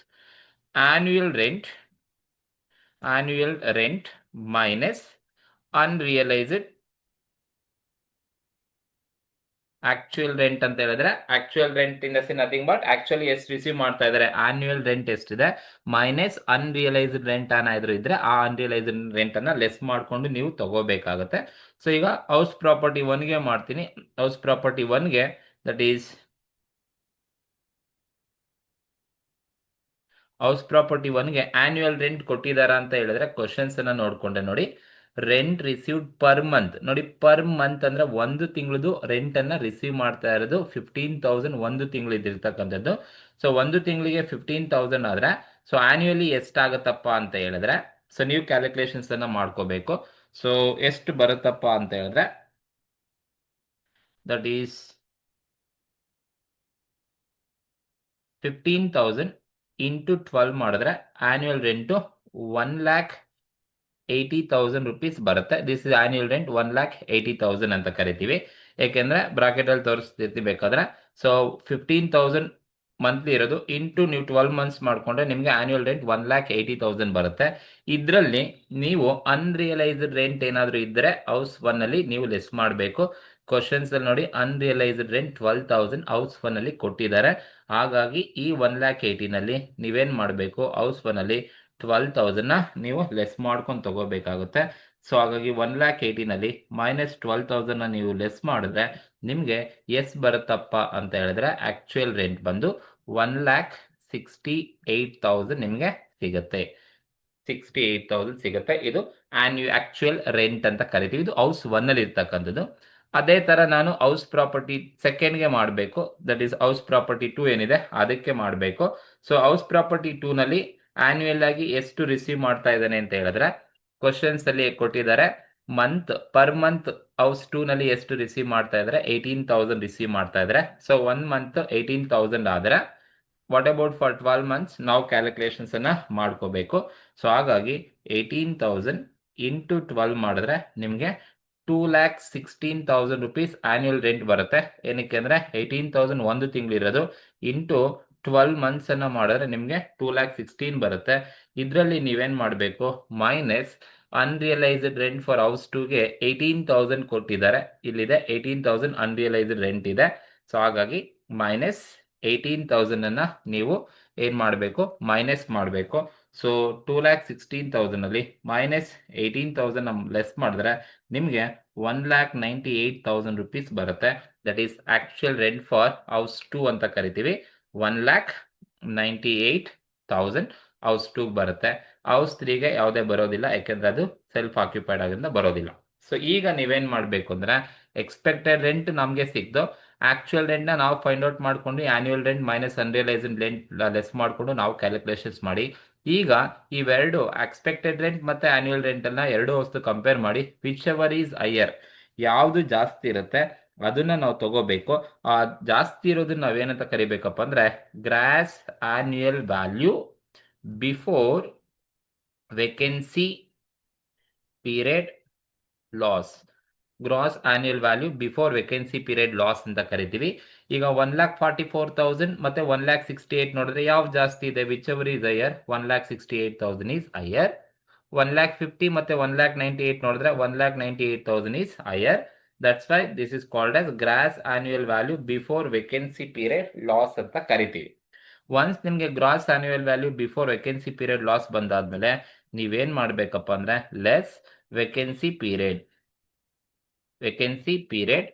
annual rent minus unrealised actual rent ಅಂತ ಹೇಳಿದ್ರೆ actual rent in nothing but actually ಎಷ್ಟು ರಿಸೀವ್ ಮಾಡ್ತಾ ಇದ್ದಾರೆ, ಆನ್ಯುಯಲ್ ರೆಂಟ್ ಎಷ್ಟಿದೆ ಮೈನಸ್ ಅನ್ರಿಯಲೈಸ್ಡ್ ರೆಂಟ್ ಏನಾದ್ರು ಇದ್ರೆ ಆ ಅನ್ರಿಯಲೈಸ್ಡ್ ರೆಂಟ್ ಅನ್ನ ಲೆಸ್ ಮಾಡ್ಕೊಂಡು ನೀವು ತಗೋಬೇಕಾಗುತ್ತೆ. ಸೊ ಈಗ ಹೌಸ್ ಪ್ರಾಪರ್ಟಿ 1ಗೆ ಮಾಡ್ತೀನಿ. ಹೌಸ್ ಪ್ರಾಪರ್ಟಿ 1ಗೆ ದಟ್ ಈಸ್ ಹೌಸ್ ಪ್ರಾಪರ್ಟಿ 1ಗೆ ಆನ್ಯುಯಲ್ ರೆಂಟ್ ಕೊಟ್ಟಿದಾರ ಅಂತ ಹೇಳಿದ್ರೆ ಕ್ವಶನ್ಸ್ ಅನ್ನ ನೋಡ್ಕೊಂಡೆ ನೋಡಿ. Rent received per month. ನೋಡಿ, ಪರ್ ಮಂತ್ ಅಂದ್ರೆ ಒಂದು ತಿಂಗಳದು ರೆಂಟ್ ಅನ್ನ ರಿಸೀವ್ ಮಾಡ್ತಾ ಇರೋದು 15,000 ಒಂದು ತಿಂಗಳು ಇದಿರ್ತಕ್ಕಂಥದ್ದು. ಸೊ ಒಂದು ತಿಂಗಳಿಗೆ 15,000 ಆದ್ರೆ ಸೊ ಆನ್ಯುಯಲಿ ಎಷ್ಟಾಗತ್ತಪ್ಪ ಅಂತ ಹೇಳಿದ್ರೆ ಸೊ ನೀವು ಕ್ಯಾಲ್ಕುಲೇಷನ್ಸ್ ಅನ್ನ ಮಾಡ್ಕೋಬೇಕು. ಸೊ ಎಷ್ಟು ಬರುತ್ತಪ್ಪ ಅಂತ ಹೇಳಿದ್ರೆ ದಟ್ ಈಸ್ 15,000 ಇಂಟು 12 ಮಾಡಿದ್ರೆ ಆನ್ಯುಯಲ್ ರೆಂಟು 1,80,000 ರುಪೀಸ್ ಬರುತ್ತೆ. ದಿಸ್ ಇಸ್ ಆನ್ಯುಯಲ್ ರೆಂಟ್ 1,80,000 ಅಂತ ಕರಿತೀವಿ. ಯಾಕೆಂದ್ರೆ ಬ್ರಾಕೆಟ್ ಅಲ್ಲಿ ತೋರಿಸ್ತಿರ್ತೀವಿ ಬೇಕಾದ್ರೆ. ಸೊ 15,000 ಮಂತ್ಲಿ ಇರೋದು ಇಂಟು ನೀವು 12 ಮಂತ್ಸ್ ಮಾಡ್ಕೊಂಡ್ರೆ ನಿಮ್ಗೆ ಆನ್ಯುಯಲ್ ರೆಂಟ್ 1,80,000 ಬರುತ್ತೆ. ಇದರಲ್ಲಿ ನೀವು ಅನ್ರಿಯಲೈಸ್ಡ್ ರೆಂಟ್ ಏನಾದರೂ ಇದ್ದರೆ ಹೌಸ್ 1 ಅಲ್ಲಿ ನೀವು ಲೆಸ್ ಮಾಡಬೇಕು. ಕ್ವಶನ್ಸ್ ಅಲ್ಲಿ ನೋಡಿ, ಅನ್ರಿಯಲೈಸ್ಡ್ ರೆಂಟ್ 12,000 ಹೌಸ್ 1 ಅಲ್ಲಿ ಕೊಟ್ಟಿದ್ದಾರೆ. ಹಾಗಾಗಿ ಈ 1,80,000 ನಲ್ಲಿ ನೀವೇನ್ ಮಾಡಬೇಕು, ಹೌಸ್ 1 ಅಲ್ಲಿ 12,000 ನ ನೀವು ಲೆಸ್ ಮಾಡ್ಕೊಂಡು ತಗೋಬೇಕಾಗುತ್ತೆ. ಸೊ ಹಾಗಾಗಿ 1,80,000 ನಲ್ಲಿ ಮೈನಸ್ 12,000 ನ ನೀವು ಲೆಸ್ ಮಾಡಿದ್ರೆ ನಿಮ್ಗೆ ಎಸ್ ಬರುತ್ತಪ್ಪ ಅಂತ ಹೇಳಿದ್ರೆ ಆಕ್ಚುಯಲ್ ರೆಂಟ್ ಬಂದು 1,68,000 ನಿಮ್ಗೆ ಸಿಗುತ್ತೆ. 68,000 ಸಿಗುತ್ತೆ. ಇದು ಆಕ್ಚುಯಲ್ ರೆಂಟ್ ಅಂತ ಕರಿತೀವಿ. ಇದು ಹೌಸ್ 1 ಅಲ್ಲಿ ಇರ್ತಕ್ಕಂಥದ್ದು. ಅದೇ ತರ ನಾನು ಹೌಸ್ ಪ್ರಾಪರ್ಟಿ ಸೆಕೆಂಡ್ಗೆ ಮಾಡಬೇಕು. ದಟ್ ಈಸ್ ಹೌಸ್ ಪ್ರಾಪರ್ಟಿ 2 ಏನಿದೆ ಅದಕ್ಕೆ ಮಾಡಬೇಕು. ಸೊ ಹೌಸ್ ಪ್ರಾಪರ್ಟಿ 2 ನಲ್ಲಿ ಆನ್ಯುಯಲ್ ಆಗಿ ಎಷ್ಟು ರಿಸೀವ್ ಮಾಡ್ತಾ ಇದ್ದಾನೆ ಅಂತ ಹೇಳಿದ್ರೆ ಕ್ವಶನ್ಸ್ ಅಲ್ಲಿ ಕೊಟ್ಟಿದ್ದಾರೆ. ಪರ್ ಮಂತ್ ಹೌಸ್ 2 ನಲ್ಲಿ ಎಷ್ಟು ರಿಸೀವ್ ಮಾಡ್ತಾ ಇದ್ದಾರೆ, 18,000 ರಿಸೀವ್ ಮಾಡ್ತಾ ಇದ್ದಾರೆ. ಸೊ 1 ಮಂತ್ 18,000 ಆದ್ರೆ ವಾಟ್ ಅಬೌಟ್ ಫಾರ್ 12 ಮಂತ್ಸ್ ನಾವು ಕ್ಯಾಲ್ಕುಲೇಷನ್ಸ್ ಅನ್ನ ಮಾಡ್ಕೋಬೇಕು. ಸೊ ಹಾಗಾಗಿ 18,000 ಇಂಟು 12 ಮಾಡಿದ್ರೆ ನಿಮ್ಗೆ 2,16,000 ರುಪೀಸ್ ಆನ್ಯುಯಲ್ ರೆಂಟ್ ಬರುತ್ತೆ. ಏನಕ್ಕೆ ಅಂದ್ರೆ 18,000 ಒಂದು ತಿಂಗಳಿರೋದು ಇಂಟು 12 ಮಂತ್ಸ್ ಅನ್ನ ಮಾಡಿದ್ರೆ ನಿಮ್ಗೆ 2,16,000 ಬರುತ್ತೆ. ಇದರಲ್ಲಿ ನೀವೇನ್ ಮಾಡಬೇಕು, minus unrealised rent for house 2ಗೆ 18,000 ಕೊಟ್ಟಿದ್ದಾರೆ. ಇಲ್ಲಿದೆ 18,000 ಅನ್ರಿಯಲೈಸ್ಡ್ ರೆಂಟ್ ಇದೆ. ಸೊ ಹಾಗಾಗಿ ಮೈನಸ್ 18,000 ಅನ್ನ ನೀವು ಏನ್ ಮಾಡಬೇಕು, ಮೈನಸ್ ಮಾಡಬೇಕು. ಸೊ 2,16,000 ಅಲ್ಲಿ ಮೈನಸ್ 18,000 ಲೆಸ್ ಮಾಡಿದ್ರೆ ನಿಮ್ಗೆ 1,98,000 ರುಪೀಸ್ ಬರುತ್ತೆ. That is actual rent for house 2 ಅಂತ ಕರಿತೀವಿ. 1,98,000 ಹೌಸ್ 2 ಬರುತ್ತೆ. ಹೌಸ್ 3ಗೆ ಯಾವುದೇ ಬರೋದಿಲ್ಲ, ಯಾಕೆಂದ್ರೆ ಅದು ಸೆಲ್ಫ್ ಆಕ್ಯುಪೈಡ್ ಆಗಿಂದ ಬರೋದಿಲ್ಲ. ಸೊ ಈಗ ನೀವೇನ್ ಮಾಡ್ಬೇಕು ಅಂದ್ರೆ ಎಕ್ಸ್ಪೆಕ್ಟೆಡ್ ರೆಂಟ್ ನಮ್ಗೆ ಸಿಕ್ತು, ಆಕ್ಚುಯಲ್ ರೆಂಟ್ನ ನಾವು ಫೈಂಡ್ ಔಟ್ ಮಾಡ್ಕೊಂಡು annual rent minus unrealised rent less ಮಾಡಿಕೊಂಡು ನಾವು ಕ್ಯಾಲ್ಕುಲೇಷನ್ಸ್ ಮಾಡಿ ಈಗ ಇವೆರಡು ಎಕ್ಸ್ಪೆಕ್ಟೆಡ್ ರೆಂಟ್ ಮತ್ತೆ ಆನ್ಯುವಲ್ ರೆಂಟ್ ಅನ್ನ ಎರಡು ವಸ್ತು ಕಂಪೇರ್ ಮಾಡಿ ವಿಚ್ ಎವರ್ ಈಸ್ ಹೈಯರ್, ಯಾವುದು ಜಾಸ್ತಿ ಇರುತ್ತೆ ಅದನ್ನ ನಾವು ತಗೋಬೇಕು. ಆ ಜಾಸ್ತಿ ಇರೋದನ್ನ ನಾವೇನಂತ ಕರಿಬೇಕಪ್ಪ ಅಂದ್ರೆ gross annual value before vacancy period loss, gross annual value before vacancy period loss ಅಂತ ಕರಿತೀವಿ. ಈಗ 1,44,000 ಮತ್ತೆ 1,68,000 ನೋಡಿದ್ರೆ ಯಾವ್ದು ಜಾಸ್ತಿ ಇದೆ? Whichever is higher, 1,68,000 is higher. 1,50,000 ಮತ್ತೆ 1,98,000 ನೋಡಿದ್ರೆ 1,98,000 is higher. That's why this is called as gross annual value before vacancy period loss ಅಂತ ಕರಿತೀವಿ. ಒನ್ಸ್ ನಿಮಗೆ gross annual value before vacancy period loss ಬಂದಾದ್ಮೇಲೆ ನೀವೇನ್ ಮಾಡ್ಬೇಕಪ್ಪ ಅಂದ್ರೆ ಲೆಸ್ ವೇಕೆನ್ಸಿ ಪೀರಿಯಡ್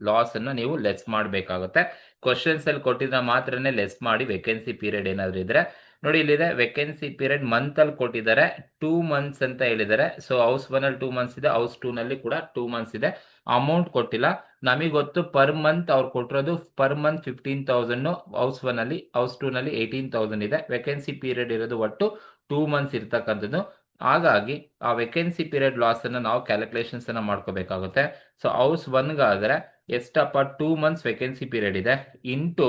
ಲಾಸ್ ಅನ್ನು ನೀವು ಲೆಸ್ ಮಾಡಬೇಕಾಗುತ್ತೆ. ಕ್ವಶನ್ಸ್ ಅಲ್ಲಿ ಕೊಟ್ಟಿದ್ರೆ ಮಾತ್ರನೇ ಲೆಸ್ ಮಾಡಿ ವೇಕೆನ್ಸಿ ಪೀರಿಯಡ್ ಏನಾದ್ರು ಇದ್ರೆ ನೋಡಿ. ಇಲ್ಲಿದೆ ವೇಕೆನ್ಸಿ ಪೀರಿಯಡ್ ಮಂತ್ ಅಲ್ಲಿ ಕೊಟ್ಟಿದ್ದಾರೆ 2 months ಅಂತ ಹೇಳಿದ್ದಾರೆ. ಸೊ ಹೌಸ್ 1 ಅಲ್ಲಿ 2 months ಇದೆ, ಹೌಸ್ 2 ನಲ್ಲಿ ಕೂಡ 2 months ಇದೆ. ಅಮೌಂಟ್ ಕೊಟ್ಟಿಲ್ಲ. ನಮಗೆ ಗೊತ್ತು ಪರ್ ಮಂತ್ ಅವ್ರು ಕೊಟ್ಟಿರೋದು ಪರ್ ಮಂತ್ 15,000 ಹೌಸ್ 1 ಅಲ್ಲಿ, ಹೌಸ್ 2 ನಲ್ಲಿ 18,000 ಇದೆ. ವೇಕೆನ್ಸಿ ಪೀರಿಯಡ್ ಇರೋದು ಒಟ್ಟು 2 months ಇರ್ತಕ್ಕಂಥದ್ದು. ಹಾಗಾಗಿ ಆ ವೇಕೆನ್ಸಿ ಪೀರಿಯಡ್ ಲಾಸ್ ಅನ್ನ ನಾವು ಕ್ಯಾಲ್ಕುಲೇಷನ್ಸ್ ಅನ್ನ ಮಾಡ್ಕೋಬೇಕಾಗುತ್ತೆ. ಸೊ ಹೌಸ್ 1 ಎಷ್ಟಪ್ಪ 2 months ವೇಕೆನ್ಸಿ ಪೀರಿಯಡ್ ಇದೆ ಇಂಟು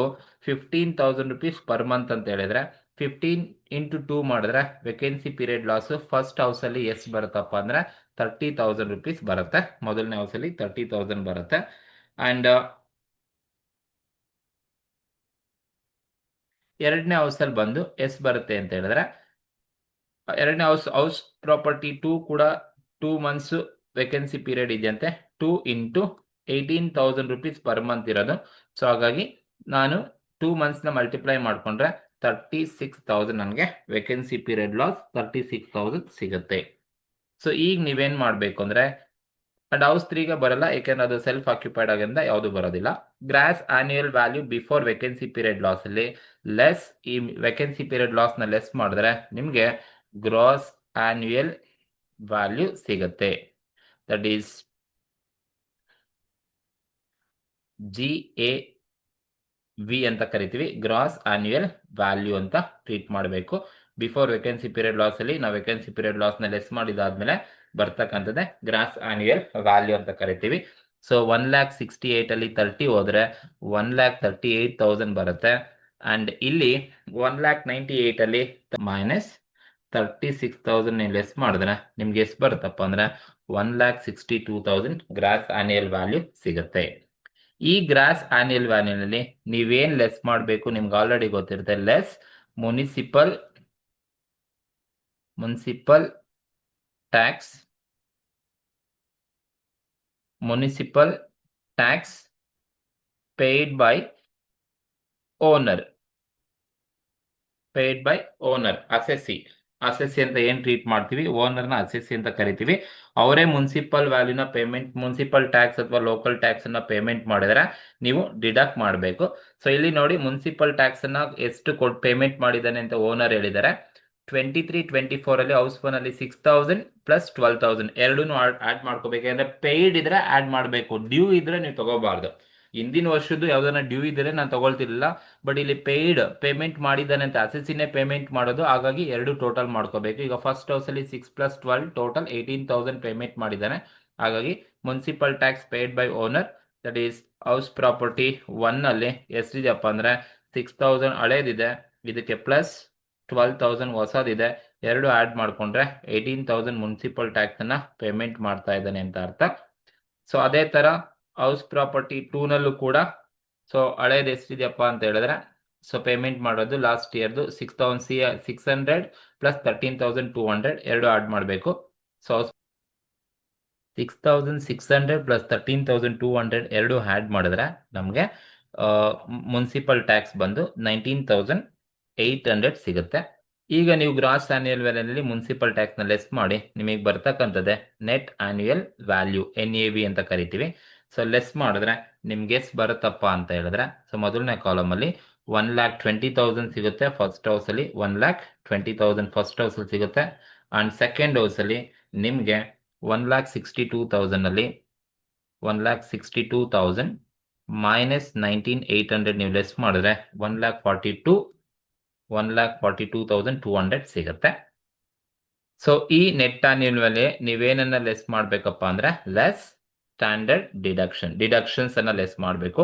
15,000 rupees ಪರ್ ಮಂತ್ ಅಂತ ಹೇಳಿದ್ರೆ 15 into 2 ಮಾಡಿದ್ರೆ vacancy period loss first house ಅಲ್ಲಿ ಎಷ್ಟು ಬರುತ್ತಪ್ಪ ಅಂದ್ರೆ 30,000 rupees ಬರುತ್ತೆ. ಮೊದಲನೇ ಹೌಸ್ ಅಲ್ಲಿ 30,000 ಬರುತ್ತೆ. ಅಂಡ್ ಎರಡನೇ ಹೌಸ್ ಅಲ್ಲಿ ಬಂದು ಎಷ್ಟು ಬರುತ್ತೆ ಅಂತ ಹೇಳಿದ್ರೆ ಎರಡನೇ ಹೌಸ್ ಪ್ರಾಪರ್ಟಿ 2 ಕೂಡ 2 months ವೇಕೆನ್ಸಿ ಪೀರಿಯಡ್ ಇದೆಯಂತೆ. 2 into 18,000 rupees ಪರ್ ಮಂತ್ ಇರೋದು. ಸೊ ಹಾಗಾಗಿ ನಾನು 2 months ನ ಮಲ್ಟಿಪ್ಲೈ ಮಾಡ್ಕೊಂಡ್ರೆ 36,000 ನನಗೆ ವೇಕೆನ್ಸಿ ಪೀರಿಯಡ್ ಲಾಸ್ 36,000 ಸಿಗುತ್ತೆ. ಸೊ ಈಗ ನೀವೇನ್ ಮಾಡ್ಬೇಕು ಅಂದ್ರೆ ಅಂಡ್ ಹೌಸ್ 3ಗೆ ಬರಲ್ಲ, ಯಾಕೆಂದ್ರೆ ಅದು ಸೆಲ್ಫ್ ಆಕ್ಯುಪೈಡ್ ಆಗಿಂದ ಯಾವುದು ಬರೋದಿಲ್ಲ. Gross annual value before vacancy period loss ಅಲ್ಲಿ ಲೆಸ್ ಈ ವೇಕೆನ್ಸಿ ಪೀರಿಯಡ್ ಲಾಸ್ ನ ಲೆಸ್ ಮಾಡಿದ್ರೆ ನಿಮ್ಗೆ ಗ್ರಾಸ್ ಆನ್ಯುಯಲ್ ವ್ಯಾಲ್ಯೂ ಸಿಗುತ್ತೆ. ದಟ್ ಈಸ್ GAV ಅಂತ ಕರಿತೀವಿ. ಗ್ರಾಸ್ ಆನ್ಯುಯಲ್ ವ್ಯಾಲ್ಯೂ ಅಂತ ಟ್ರೀಟ್ ಮಾಡಬೇಕು. ಬಿಫೋರ್ ವೇಕೆನ್ಸಿ ಪೀರಿಯಡ್ ಲಾಸ್ ಅಲ್ಲಿ ನಾವು ವೇಕೆನ್ಸಿ ಪೀರಿಯಡ್ ಲಾಸ್ ನ ಲೆಸ್ ಮಾಡಿದಾದ್ಮೇಲೆ ಬರ್ತಕ್ಕಂಥದ್ದೇ ಗ್ರಾಸ್ ಆನ್ಯುಯಲ್ ವ್ಯಾಲ್ಯೂ ಅಂತ ಕರಿತೀವಿ. ಸೊ 1,68,000 ಅಲ್ಲಿ 30 ಹೋದ್ರೆ 1,38,000 ಬರುತ್ತೆ. ಅಂಡ್ ಇಲ್ಲಿ 1,98,000 ಅಲ್ಲಿ ಮೈನಸ್ 36,000 ಲೆಸ್ ಮಾಡಿದ್ರೆ ನಿಮ್ಗೆ ಎಷ್ಟು ಬರುತ್ತಪ್ಪ ಅಂದ್ರೆ 1,62,000 ಗ್ರಾಸ್ ಆನ್ಯುಯಲ್ ವ್ಯಾಲ್ಯೂ ಸಿಗುತ್ತೆ. ಈ ಗ್ರಾಸ್ ಆನ್ಯುಯಲ್ ವ್ಯಾಲ್ಯೂನಲ್ಲಿ ನೀವೇನ್ ಲೆಸ್ ಮಾಡಬೇಕು ನಿಮ್ಗೆ ಆಲ್ರೆಡಿ ಗೊತ್ತಿರುತ್ತೆ. Less municipal tax paid by owner, assessee ಅಂತ ಏನ್ ಟ್ರೀಟ್ ಮಾಡ್ತೀವಿ, ಓನರ್ನ ಅಸೆಸ್ಸಿ ಅಂತ ಕರಿತೀವಿ. ಅವರೇ ಮುನ್ಸಿಪಲ್ ವ್ಯಾಲ್ಯೂನ ಪೇಮೆಂಟ್, ಮುನ್ಸಿಪಲ್ ಟ್ಯಾಕ್ಸ್ ಅಥವಾ ಲೋಕಲ್ ಟ್ಯಾಕ್ಸ್ ಅನ್ನ ಪೇಮೆಂಟ್ ಮಾಡಿದ್ರೆ ನೀವು ಡಿಡಕ್ಟ್ ಮಾಡಬೇಕು. ಸೊ ಇಲ್ಲಿ ನೋಡಿ ಮುನ್ಸಿಪಲ್ ಟ್ಯಾಕ್ಸ್ ಅನ್ನ ಎಷ್ಟು ಪೇಮೆಂಟ್ ಮಾಡಿದ್ದಾನೆ ಅಂತ ಓನರ್ ಹೇಳಿದ್ದಾರೆ. 23-24 ಅಲ್ಲಿ ಹೌಸ್ 1 ಅಲ್ಲಿ 6,000 ಪ್ಲಸ್ 12,000 ಎರಡೂ ಆಡ್ ಮಾಡ್ಕೋಬೇಕು. ಯಾಕಂದ್ರೆ ಪೇಯ್ಡ್ ಇದ್ರೆ ಆಡ್ ಮಾಡಬೇಕು, ಡ್ಯೂ ಇದ್ರೆ ನೀವು ತಗೋಬಾರ್ದು. ಹಿಂದಿನ ವರ್ಷದ್ದು ಯಾವ್ದನ್ನ ಡ್ಯೂ ಇದ್ರೆ ನಾನು ತಗೊಳ್ತಿರ್ಲಿಲ್ಲ, ಬಟ್ ಇಲ್ಲಿ ಪೇಮೆಂಟ್ ಮಾಡಿದ್ದಾನೆ ಅಂತ ಅಸೆಸ್ಸಿನೇ ಪೇಮೆಂಟ್ ಮಾಡೋದು. ಹಾಗಾಗಿ ಎರಡು ಟೋಟಲ್ ಮಾಡ್ಕೋಬೇಕು. ಈಗ ಫಸ್ಟ್ ಹೌಸ್ ಅಲ್ಲಿ 6 + 12 ಟೋಟಲ್ 18,000 ಪೇಮೆಂಟ್ ಮಾಡಿದ್ದಾನೆ. ಹಾಗಾಗಿ municipal tax paid by owner, that is house property 1 ಅಲ್ಲಿ ಎಷ್ಟಿದೆಯಪ್ಪ ಅಂದ್ರೆ 6,000 ಹಳೇದಿದೆ, ಇದಕ್ಕೆ ಪ್ಲಸ್ 12,000 ಹೊಸದಿದೆ, ಎರಡು ಆಡ್ ಮಾಡ್ಕೊಂಡ್ರೆ 18,000 ಮುನ್ಸಿಪಲ್ ಟ್ಯಾಕ್ಸ್ ಅನ್ನ ಪೇಮೆಂಟ್ ಮಾಡ್ತಾ ಇದ್ದಾನೆ ಅಂತ ಅರ್ಥ. ಸೊ ಅದೇ ತರ ಹೌಸ್ ಪ್ರಾಪರ್ಟಿ 2 ನಲ್ಲೂ ಕೂಡ ಸೊ ಹಳೇದು ಎಷ್ಟಿದೆಯಪ್ಪ ಅಂತ ಹೇಳಿದ್ರೆ ಸೊ ಪೇಮೆಂಟ್ ಮಾಡೋದು ಲಾಸ್ಟ್ ಇಯರ್ದು 6,600 ಪ್ಲಸ್ 13,200 ಎರಡು ಆಡ್ ಮಾಡಬೇಕು. ಸೊ 6,600 ಪ್ಲಸ್ 13,200 ಎರಡು ಆಡ್ ಮಾಡಿದ್ರೆ ನಮಗೆ ಮುನ್ಸಿಪಲ್ ಟ್ಯಾಕ್ಸ್ ಬಂದು 19,800 ಸಿಗುತ್ತೆ. ಈಗ ನೀವು ಗ್ರಾಸ್ ಆನ್ಯುಯಲ್ ವ್ಯಾಲ್ಯೂನಲ್ಲಿ ಮುನ್ಸಿಪಲ್ ಟ್ಯಾಕ್ಸ್ ನ ಲೆಸ್ ಮಾಡಿ ನಿಮಗೆ ಬರ್ತಕ್ಕಂಥದ್ದೇ ನೆಟ್ ಆನ್ಯುಯಲ್ ವ್ಯಾಲ್ಯೂ, NAV ಅಂತ ಕರಿತೀವಿ. ಸೊ ಲೆಸ್ ಮಾಡಿದ್ರೆ ನಿಮ್ಗೆ ಎಷ್ಟು ಬರುತ್ತಪ್ಪ ಅಂತ ಹೇಳಿದ್ರೆ ಸೊ ಮೊದಲನೇ ಕಾಲಮ್ ಅಲ್ಲಿ 1,20,000 ಸಿಗುತ್ತೆ ಫಸ್ಟ್ ಹೌಸ್ ಅಲ್ಲಿ, 1,20,000 ಫಸ್ಟ್ ಹೌಸ್ ಅಲ್ಲಿ ಸಿಗುತ್ತೆ. ಅಂಡ್ ಸೆಕೆಂಡ್ ಹೌಸ್ ಅಲ್ಲಿ ನಿಮ್ಗೆ 1,62,000 ಅಲ್ಲಿ 1,62,000 ಮೈನಸ್ 19,800 ನೀವು ಲೆಸ್ ಮಾಡಿದ್ರೆ 1,42,200 ಸಿಗುತ್ತೆ. ಸೊ ಈ ನೆಟ್ ಆನ್ಯುವಲ್ ವ್ಯಾಲ್ಯೂ ನೀವೇನನ್ನ ಲೆಸ್ ಮಾಡಬೇಕಪ್ಪ ಅಂದ್ರೆ ಲೆಸ್ ಸ್ಟ್ಯಾಂಡರ್ಡ್ ಡಿಡಕ್ಷನ್ಸ್ ಅನ್ನ ಲೆಸ್ ಮಾಡಬೇಕು.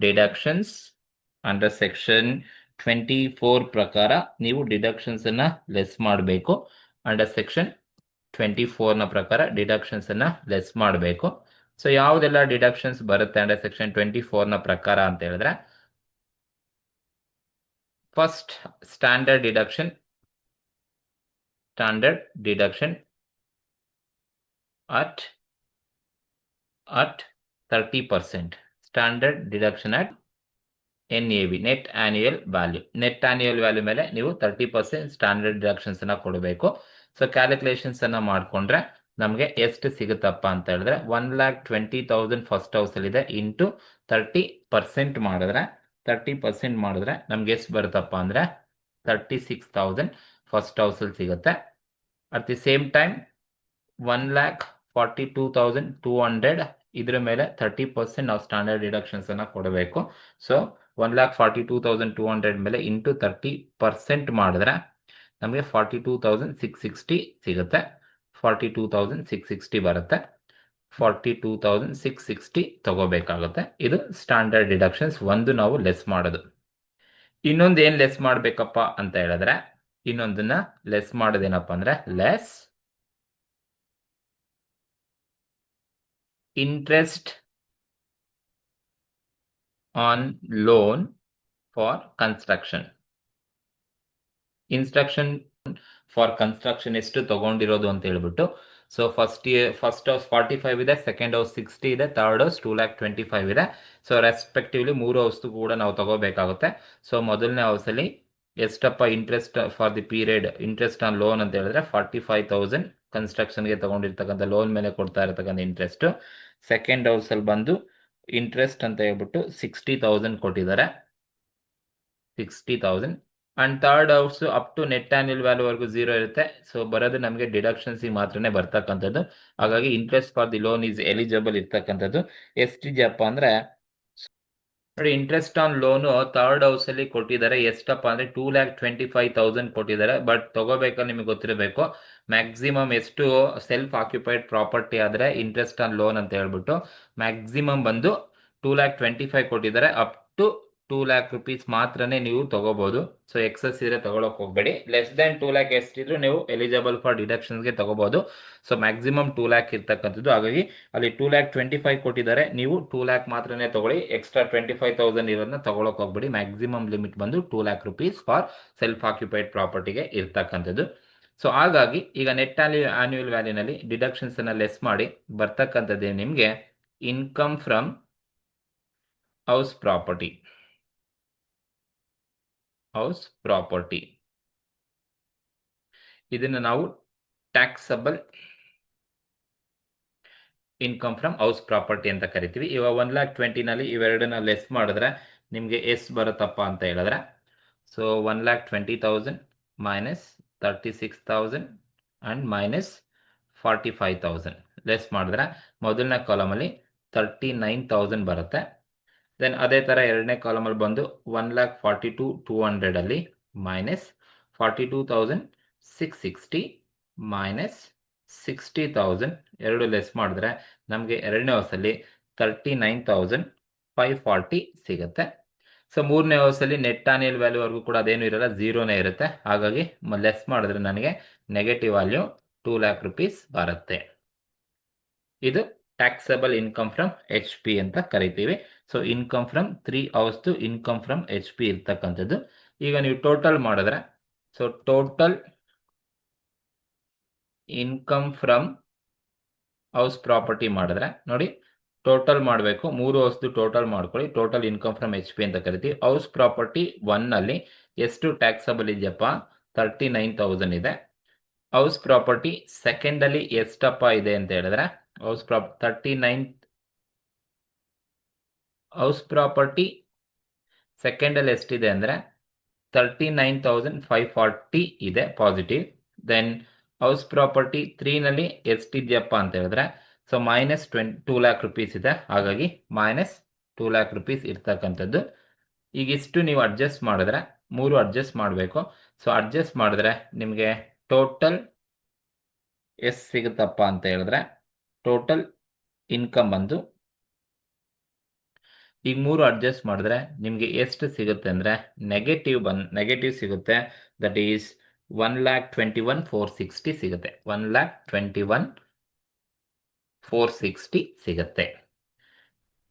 ಡಿಡಕ್ಷನ್ಸ್ ಅಂಡರ್ ಸೆಕ್ಷನ್ 24 ಪ್ರಕಾರ ನೀವು ಡಿಡಕ್ಷನ್ಸ್ ಅನ್ನ ಲೆಸ್ ಮಾಡಬೇಕು. ಅಂಡರ್ ಸೆಕ್ಷನ್ 24 ನ ಪ್ರಕಾರ ಡಿಡಕ್ಷನ್ಸ್ ಅನ್ನ ಲೆಸ್ ಮಾಡಬೇಕು. ಸೊ ಯಾವುದೆಲ್ಲ ಡಿಡಕ್ಷನ್ಸ್ ಬರುತ್ತೆ ಅಂಡರ್ ಸೆಕ್ಷನ್ 24 ನ ಪ್ರಕಾರ ಅಂತ ಹೇಳಿದ್ರೆ, first standard deduction at 30%. Standard deduction at NAV, net annual value. Net annual value ಮೇಲೆ ನೀವು 30% ಸ್ಟ್ಯಾಂಡರ್ಡ್ ಡಿಡಕ್ಷನ್ಸ್ ಅನ್ನ ಕೊಡಬೇಕು. ಸೊ ಕ್ಯಾಲ್ಕುಲೇಷನ್ಸ್ ಅನ್ನ ಮಾಡ್ಕೊಂಡ್ರೆ ನಮಗೆ ಎಷ್ಟು ಸಿಗುತ್ತಪ್ಪ ಅಂತ ಹೇಳಿದ್ರೆ 1,20,000 ಫಸ್ಟ್ ಹೌಸ್ ಅಲ್ಲಿ ಇದೆ ಇಂಟು 30% ಮಾಡಿದ್ರೆ ನಮ್ಗೆ ಎಷ್ಟು ಬರುತ್ತಪ್ಪ ಅಂದ್ರೆ 36,000 ಫಸ್ಟ್ ಹೌಸ್ ಅಲ್ಲಿ ಸಿಗುತ್ತೆ. ಅಟ್ ದಿ ಸೇಮ್ ಟೈಮ್ 1,42,200 ಇದ್ರ ಮೇಲೆ 30% ನಾವು ಸ್ಟ್ಯಾಂಡರ್ಡ್ ಡಿಡಕ್ಷನ್ಸ್ ಅನ್ನ ಕೊಡಬೇಕು. ಸೊ 1,42,200 ಮೇಲೆ ಇಂಟು 30% ಮಾಡಿದ್ರೆ ನಮಗೆ 42,660 ಸಿಗುತ್ತೆ. 42,660 ಬರುತ್ತೆ. 42,660 ತಗೋಬೇಕಾಗುತ್ತೆ. ಇದು ಸ್ಟ್ಯಾಂಡರ್ಡ್ ಡಿಡಕ್ಷನ್ಸ್ ಒಂದು ನಾವು ಲೆಸ್ ಮಾಡೋದು. ಇನ್ನೊಂದು ಏನ್ ಲೆಸ್ ಮಾಡ್ಬೇಕಪ್ಪ ಅಂತ ಹೇಳಿದ್ರೆ, ಇನ್ನೊಂದನ್ನ ಲೆಸ್ ಮಾಡೋದೇನಪ್ಪ ಅಂದ್ರೆ less interest on loan for construction. Instruction for construction ಎಷ್ಟು ತಗೊಂಡಿರೋದು ಅಂತ ಹೇಳ್ಬಿಟ್ಟು, ಸೊ ಫಸ್ಟ್ ಹೌಸ್ 45 ಇದೆ, ಸೆಕೆಂಡ್ ಹೌಸ್ 60 ಇದೆ, ಥರ್ಡ್ ಹೌಸ್ 2,25,000 ಇದೆ. ಸೊ ರೆಸ್ಪೆಕ್ಟಿವ್ಲಿ 3 ಹೌಸ್ ಕೂಡ ನಾವು ತಗೋಬೇಕಾಗುತ್ತೆ. ಸೊ ಮೊದಲನೇ ಹೌಸಲ್ಲಿ ಎಷ್ಟಪ್ಪ interest for the period interest on loan ಅಂತ ಹೇಳಿದ್ರೆ 45,000 ಕನ್ಸ್ಟ್ರಕ್ಷನ್ಗೆ ತಗೊಂಡಿರ್ತಕ್ಕಂಥ ಲೋನ್ ಮೇಲೆ ಕೊಡ್ತಾ ಇರತಕ್ಕಂಥ ಇಂಟ್ರೆಸ್ಟ್. ಸೆಕೆಂಡ್ ಹೌಸಲ್ಲಿ ಬಂದು ಇಂಟ್ರೆಸ್ಟ್ ಅಂತ ಹೇಳ್ಬಿಟ್ಟು 60,000 ಕೊಟ್ಟಿದ್ದಾರೆ, 60,000. And third house up to net annual value ವರೆಗೂ 0 ಇರುತ್ತೆ. ಸೊ ಬರೋದು ನಮಗೆ ಡಿಡಕ್ಷನ್ಸ್ ಮಾತ್ರನೇ ಬರ್ತಕ್ಕಂಥದ್ದು. ಹಾಗಾಗಿ interest for the loan is eligible ಇರ್ತಕ್ಕಂಥದ್ದು ಎಷ್ಟಿದೆಯಪ್ಪ ಅಂದ್ರೆ ನೋಡಿ, interest on loan third house ಅಲ್ಲಿ ಕೊಟ್ಟಿದ್ದಾರೆ ಎಷ್ಟಪ್ಪ ಅಂದ್ರೆ 2,25,000 ಕೊಟ್ಟಿದ್ದಾರೆ. ಬಟ್ ತಗೋಬೇಕಾದ್ರೆ ನಿಮಗೆ ಗೊತ್ತಿರಬೇಕು ಮ್ಯಾಕ್ಸಿಮಮ್ ಎಷ್ಟು ಸೆಲ್ಫ್ ಆಕ್ಯುಪೈಡ್ ಪ್ರಾಪರ್ಟಿ ಆದ್ರೆ ಇಂಟ್ರೆಸ್ಟ್ ಆನ್ ಲೋನ್ ಅಂತ ಹೇಳ್ಬಿಟ್ಟು ಮ್ಯಾಕ್ಸಿಮಮ್ ಬಂದು 2,25,000 ಕೊಟ್ಟಿದ್ದಾರೆ. ಅಪ್ ಟು 2 lakh rupees ಮಾತ್ರನೇ ನೀವು ತಗೋಬಹುದು. ಸೊ ಎಕ್ಸಸ್ ಇದ್ರೆ ತಗೊಳಕ್ ಹೋಗ್ಬೇಡಿ. ಲೆಸ್ ದನ್ 2 lakh ಎಷ್ಟಿದ್ರು ನೀವು ಎಲಿಜಿಬಲ್ ಫಾರ್ ಡಿಡಕ್ಷನ್ಸ್ಗೆ ತಗೋಬಹುದು. ಸೊ ಮ್ಯಾಕ್ಸಿಮಮ್ 2 lakh ಇರ್ತಕ್ಕಂಥದ್ದು. ಹಾಗಾಗಿ ಅಲ್ಲಿ 2,25,000 ಕೊಟ್ಟಿದ್ದಾರೆ, ನೀವು 2 lakh ಮಾತ್ರನೇ ತಗೊಳ್ಳಿ. ಎಕ್ಸ್ಟ್ರಾ 25,000 ಇರೋದನ್ನ ತಗೊಳಕ್ ಹೋಗ್ಬೇಡಿ. ಮ್ಯಾಕ್ಸಿಮಮ್ ಲಿಮಿಟ್ ಬಂದು 2 lakh rupees for self occupied ಪ್ರಾಪರ್ಟಿಗೆ ಇರ್ತಕ್ಕಂಥದ್ದು. ಸೊ ಹಾಗಾಗಿ ಈಗ ನೆಟ್ ಆನ್ಯುಯಲ್ ವ್ಯಾಲ್ಯೂನಲ್ಲಿ ಡಿಡಕ್ಷನ್ಸ್ ಅನ್ನ ಲೆಸ್ ಮಾಡಿ ಬರ್ತಕ್ಕಂಥದ್ದೇ ನಿಮಗೆ ಇನ್ಕಮ್ ಫ್ರಮ್ ಹೌಸ್ ಪ್ರಾಪರ್ಟಿ. ಇದನ್ನು ನಾವು taxable income from house property ಅಂತ ಕರಿತೀವಿ. ಇವಾಗ 1,20,000 ಇವೆರಡನ್ನ ಲೆಸ್ ಮಾಡಿದ್ರೆ ನಿಮಗೆ ಎಷ್ಟು ಬರುತ್ತಪ್ಪ ಅಂತ ಹೇಳಿದ್ರೆ, so 1,20,000 minus 36,000 and minus 45,000 less ಮಾಡಿದ್ರೆ ಮೊದಲನೇ ಕಾಲಮಲ್ಲಿ 39,000 ಬರುತ್ತೆ. ದೆನ್ ಅದೇ ಥರ ಎರಡನೇ ಕಾಲಮಲ್ಲಿ ಬಂದು 1,42,200 ಅಲ್ಲಿ ಮೈನಸ್ 42,660 ಮೈನಸ್ 60,000 ಎರಡು ಲೆಸ್ ಮಾಡಿದ್ರೆ ನಮಗೆ ಎರಡನೇ ಹೌಸಲ್ಲಿ 39,540 ಸಿಗುತ್ತೆ. ಸೊ ಮೂರನೇ ಹೌಸಲ್ಲಿ ನೆಟ್ ಆನ್ಯುಯಲ್ ವ್ಯಾಲ್ಯೂ ವರೆಗೂ ಕೂಡ ಅದೇನು ಇರಲ್ಲ, 0ನೇ ಇರುತ್ತೆ. ಹಾಗಾಗಿ ಲೆಸ್ ಮಾಡಿದ್ರೆ ನನಗೆ ನೆಗೆಟಿವ್ ವ್ಯಾಲ್ಯೂ 2 lakh rupees ಬರುತ್ತೆ. ಇದು ಟ್ಯಾಕ್ಸಬಲ್ ಇನ್ಕಮ್ ಫ್ರಮ್ HP ಅಂತ ಕರಿತೀವಿ. So income from 3 house income from HP ಇರ್ತಕ್ಕಂಥದ್ದು. ಈಗ ನೀವು ಟೋಟಲ್ ಮಾಡಿದ್ರೆ, so total income from house property ಮಾಡಿದ್ರೆ ನೋಡಿ, ಟೋಟಲ್ ಮಾಡಬೇಕು. 3 ಹೌಸ್ ಟೋಟಲ್ ಮಾಡ್ಕೊಳ್ಳಿ. ಟೋಟಲ್ ಇನ್ಕಮ್ ಫ್ರಮ್ HP ಅಂತ ಕರಿತೀವಿ. ಹೌಸ್ ಪ್ರಾಪರ್ಟಿ 1 ಅಲ್ಲಿ ಎಷ್ಟು ಟ್ಯಾಕ್ಸಬಲ್ ಇದೆಯಪ್ಪ, 39,000 ಇದೆ. ಹೌಸ್ ಪ್ರಾಪರ್ಟಿ ಸೆಕೆಂಡ್ ಅಲ್ಲಿ ಎಷ್ಟಪ್ಪ ಇದೆ ಅಂತ ಹೇಳಿದ್ರೆ, ಹೌಸ್ ಪ್ರಾಪರ್ಟಿ ಸೆಕೆಂಡ್ ಅಲ್ಲಿ ಎಷ್ಟಿದೆ ಅಂದ್ರೆ 39,540 ಇದೆ ಪಾಸಿಟಿವ್. ದೆನ್ ಹೌಸ್ ಪ್ರಾಪರ್ಟಿ 3 ನಲ್ಲಿ ಎಷ್ಟಿದೆಯಪ್ಪ ಅಂತ ಹೇಳಿದ್ರೆ, ಸೊ ಮೈನಸ್ 2 lakh rupees ಇದೆ. ಹಾಗಾಗಿ ಮೈನಸ್ 2 lakh rupees ಇರ್ತಕ್ಕಂಥದ್ದು. ಈಗ ಇಷ್ಟು ನೀವು ಅಡ್ಜಸ್ಟ್ ಮಾಡಿದ್ರೆ 3 ಅಡ್ಜಸ್ಟ್ ಮಾಡಬೇಕು. ಸೊ ಅಡ್ಜಸ್ಟ್ ಮಾಡಿದ್ರೆ ನಿಮಗೆ ಟೋಟಲ್ ಎಷ್ಟು ಸಿಗುತ್ತಪ್ಪ ಅಂತ ಹೇಳಿದ್ರೆ ಟೋಟಲ್ ಇನ್ಕಮ್ ಬಂದು ಈಗ 3 ಅಡ್ಜಸ್ಟ್ ಮಾಡಿದ್ರೆ ನಿಮಗೆ ಎಷ್ಟು ಸಿಗುತ್ತೆ ಅಂದರೆ ನೆಗೆಟಿವ್ ಸಿಗುತ್ತೆ. ದಟ್ ಈಸ್ 1,21,460 ಸಿಗುತ್ತೆ. 1,21,460 ಸಿಗುತ್ತೆ.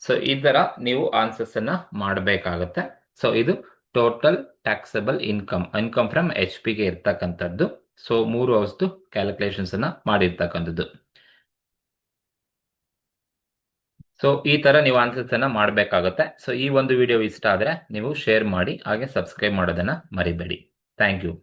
ಸೊ ಈ ಥರ ನೀವು ಆನ್ಸರ್ಸನ್ನು ಮಾಡಬೇಕಾಗತ್ತೆ. ಸೊ ಇದು total taxable income from HP ಗೆ ಇರ್ತಕ್ಕಂಥದ್ದು. ಸೊ 3 ಹೌಸ್ದು ಕ್ಯಾಲ್ಕುಲೇಷನ್ಸನ್ನು ಮಾಡಿರ್ತಕ್ಕಂಥದ್ದು. ಸೊ ಈ ಥರ ನೀವು ಆನ್ಸರ್ಸನ್ನು ಮಾಡಬೇಕಾಗುತ್ತೆ. ಸೊ ಈ ಒಂದು ವಿಡಿಯೋ ಇಷ್ಟ ಆದರೆ ನೀವು ಶೇರ್ ಮಾಡಿ, ಹಾಗೆ ಸಬ್ಸ್ಕ್ರೈಬ್ ಮಾಡೋದನ್ನು ಮರಿಬೇಡಿ. Thank you.